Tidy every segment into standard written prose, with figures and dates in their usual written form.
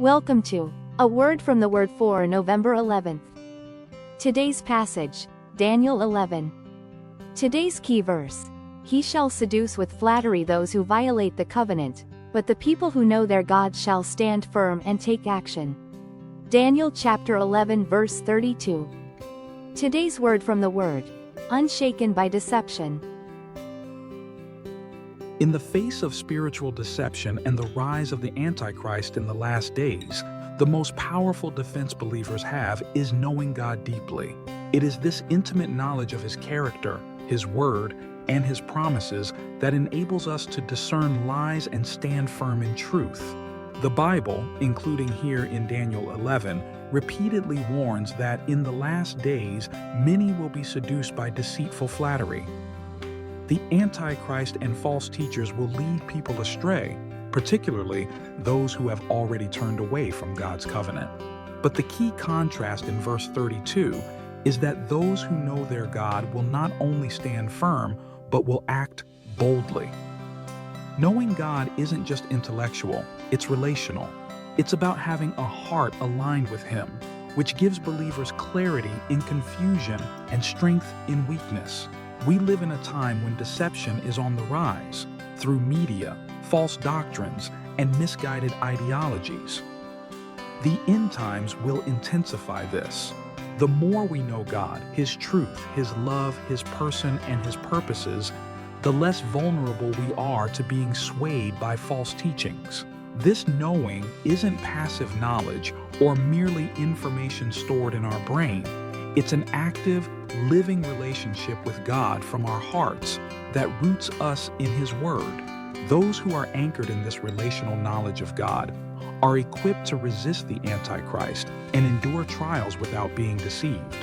Welcome to A Word from the Word for November 11th. Today's passage, Daniel 11. Today's key verse. He shall seduce with flattery those who violate the covenant, but the people who know their God shall stand firm and take action. Daniel chapter 11 verse 32. Today's word from the Word. Unshaken by deception. In the face of spiritual deception and the rise of the Antichrist in the last days, the most powerful defense believers have is knowing God deeply. It is this intimate knowledge of His character, His word, and His promises that enables us to discern lies and stand firm in truth. The Bible, including here in Daniel 11, repeatedly warns that in the last days, many will be seduced by deceitful flattery. The Antichrist and false teachers will lead people astray, particularly those who have already turned away from God's covenant. But the key contrast in verse 32 is that those who know their God will not only stand firm, but will act boldly. Knowing God isn't just intellectual, it's relational. It's about having a heart aligned with Him, which gives believers clarity in confusion and strength in weakness. We live in a time when deception is on the rise through media, false doctrines, and misguided ideologies. The end times will intensify this. The more we know God, His truth, His love, His person, and His purposes, the less vulnerable we are to being swayed by false teachings. This knowing isn't passive knowledge or merely information stored in our brain. It's an active, living relationship with God from our hearts that roots us in His Word. Those who are anchored in this relational knowledge of God are equipped to resist the Antichrist and endure trials without being deceived.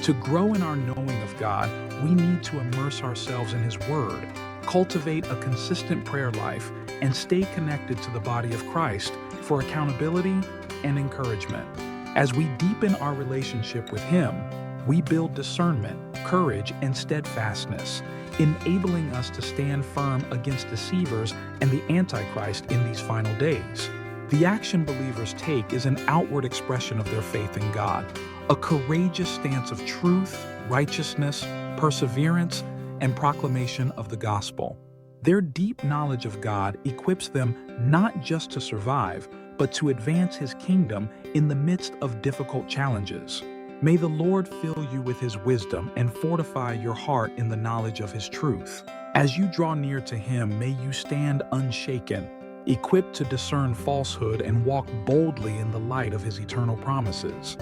To grow in our knowing of God, we need to immerse ourselves in His Word, cultivate a consistent prayer life, and stay connected to the body of Christ for accountability and encouragement. As we deepen our relationship with Him, we build discernment, courage, and steadfastness, enabling us to stand firm against deceivers and the Antichrist in these final days. The action believers take is an outward expression of their faith in God, a courageous stance of truth, righteousness, perseverance, and proclamation of the gospel. Their deep knowledge of God equips them not just to survive, but to advance His kingdom in the midst of difficult challenges. May the Lord fill you with His wisdom and fortify your heart in the knowledge of His truth. As you draw near to Him, may you stand unshaken, equipped to discern falsehood and walk boldly in the light of His eternal promises.